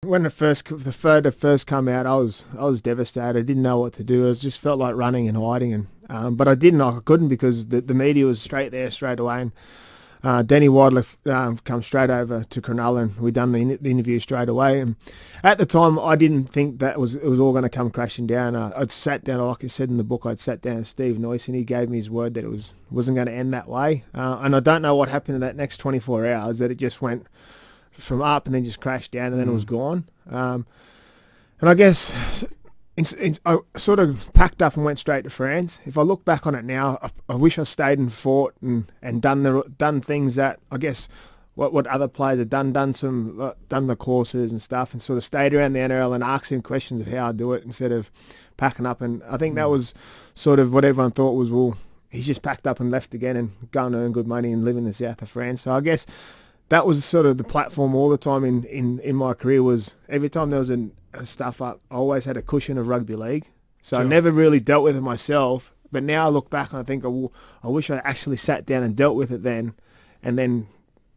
When the photo first come out, I was devastated. I didn't know what to do. I just felt like running and hiding, but I didn't. I couldn't because the media was straight there straight away. And Denny Wadler come straight over to Cronulla, and we done the interview straight away. And at the time, I didn't think that it was all going to come crashing down. I'd sat down, like I said in the book, I'd sat down with Steve Noyce, and he gave me his word that it wasn't going to end that way. And I don't know what happened in that next 24 hours, that it just went from up and then just crashed down, and then it was gone. And I guess I sort of packed up and went straight to France. If I look back on it now, I wish I stayed and fought and done things that I guess what other players have done the courses and stuff, and sort of stayed around the NRL and asking questions of how I do it instead of packing up. And I think that was sort of what everyone thought was, well, he's just packed up and left again and going to earn good money and live in the south of France. So I guess that was sort of the platform all the time in my career. Was every time there was a stuff up, I always had a cushion of rugby league. So I never really dealt with it myself. But now I look back and I think I wish I actually sat down and dealt with it then, and then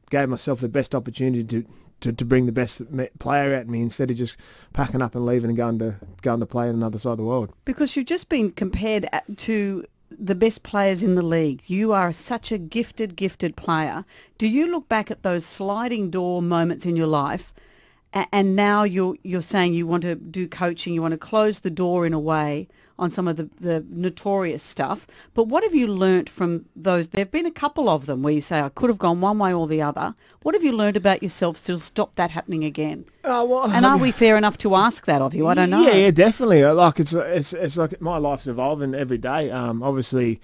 gave myself the best opportunity to bring the best player out of me instead of just packing up and leaving and going to play on another side of the world. Because you've just been compared to the best players in the league. You are such a gifted player. Do you look back at those sliding door moments in your life, and now you're saying you want to do coaching, you want to close the door in a way on some of the notorious stuff, but what have you learnt from those? There have been a couple of them where you say, I could have gone one way or the other. What have you learnt about yourself to stop that happening again? And are we fair enough to ask that of you? I don't know. Yeah, definitely. Like it's like my life's evolving every day. Obviously,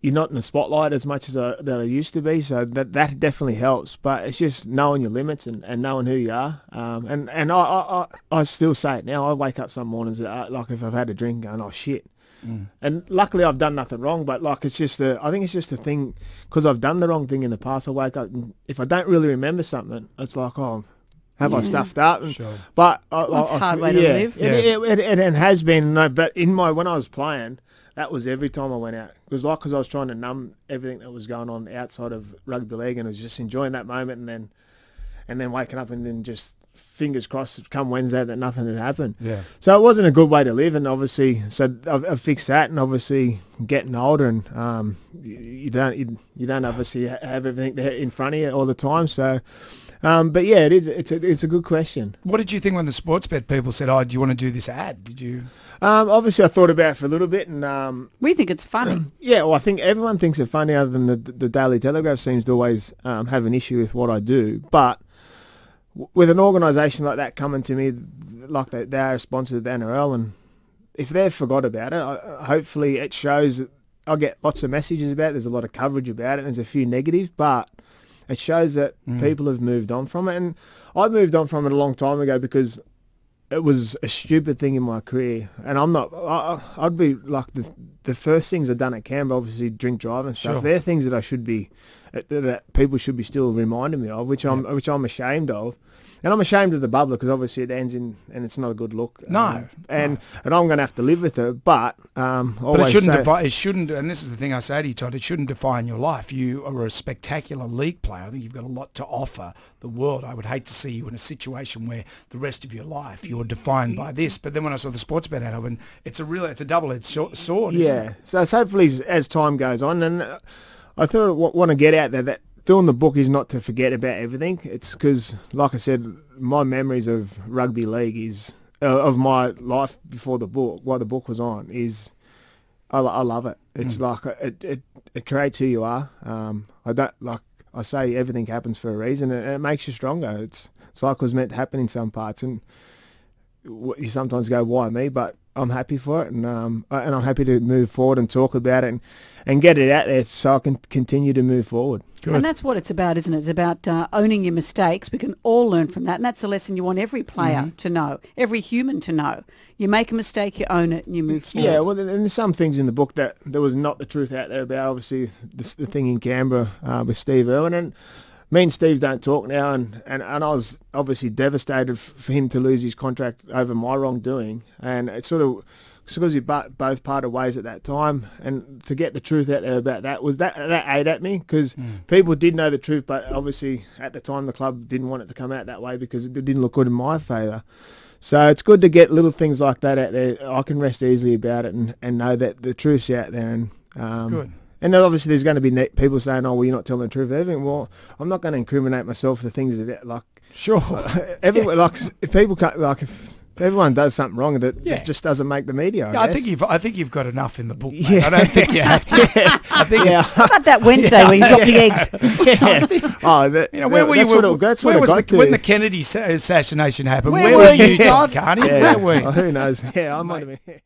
you're not in the spotlight as much as that I used to be, so that definitely helps. But it's just knowing your limits and knowing who you are. And I still say it now. I wake up some mornings like if I've had a drink, going, oh shit. And luckily I've done nothing wrong, but like I think it's just a thing because I've done the wrong thing in the past. I wake up and if I don't really remember something, it's like, oh, have I stuffed up? And, Sure. But It's a hard way to live. It has been. No, but when I was playing, that was every time I went out. It was like because I was trying to numb everything that was going on outside of rugby league, and I was just enjoying that moment, and then waking up and then just fingers crossed come Wednesday that nothing had happened. Yeah. So it wasn't a good way to live, and obviously, so I've fixed that, and obviously getting older, and you don't obviously have everything there in front of you all the time. So. But yeah, it's a good question. What did you think when the Sportsbet people said, "Oh, do you want to do this ad?" Did you? Obviously, I thought about it for a little bit, and We think it's funny. yeah, well, I think everyone thinks it's funny, other than the Daily Telegraph seems to always have an issue with what I do. But with an organisation like that coming to me, like they are a sponsor of the NRL, and if they've forgot about it, hopefully it shows that I get lots of messages about it. There's a lot of coverage about it, and there's a few negative, but it shows that people have moved on from it. And I moved on from it a long time ago because it was a stupid thing in my career. And I'd be like the first things I've done at Canberra, obviously drink, drive and stuff. Sure. They're things that I should be, that people should be still reminding me of, which I'm ashamed of. And I'm ashamed of the bubbler because obviously it ends in, and it's not a good look. No. And I'm going to have to live with it. But But it shouldn't, and this is the thing I say to you, Todd, it shouldn't define your life. You are a spectacular league player. I think you've got a lot to offer the world. I would hate to see you in a situation where the rest of your life you're defined by this. But then when I saw the Sportsbet ad, I went, it's a double-edged sword, isn't it? So hopefully as time goes on, and I thought I want to get out there that doing the book is not to forget about everything. It's because, like I said, my memories of rugby league is of my life before the book, while the book was on, is I love it. It's like it creates who you are. I say everything happens for a reason, and it makes you stronger. It's like it was meant to happen in some parts, and you sometimes go, why me? But I'm happy for it, and I'm happy to move forward and talk about it and get it out there so I can continue to move forward. Good. And that's what it's about, isn't it? It's about owning your mistakes. We can all learn from that, and that's the lesson you want every player to know, every human to know. You make a mistake, you own it, and you move forward. Yeah, well, and there's some things in the book that there was not the truth out there about. Obviously, the thing in Canberra with Steve Irwin, and me and Steve don't talk now, and I was obviously devastated for him to lose his contract over my wrongdoing, and it sort of because we both parted ways at that time, and to get the truth out there about that ate at me, because people did know the truth, but obviously at the time the club didn't want it to come out that way because it didn't look good in my favour. So it's good to get little things like that out there. I can rest easily about it and know that the truth's out there. And good. And then obviously there's going to be people saying, "Oh, well, you're not telling the truth." Everything. Well, I'm not going to incriminate myself for things that like. Sure. Everyone, like, if people can't, like, if everyone does something wrong, that it just doesn't make the media. I think you've got enough in the book, mate. I don't think you have to. I think it's. How about that Wednesday where you drop the eggs? Where were you? That's what it got to. When the Kennedy assassination happened, where were you, Todd Carney? Where were you? Who knows? Yeah, I might have been.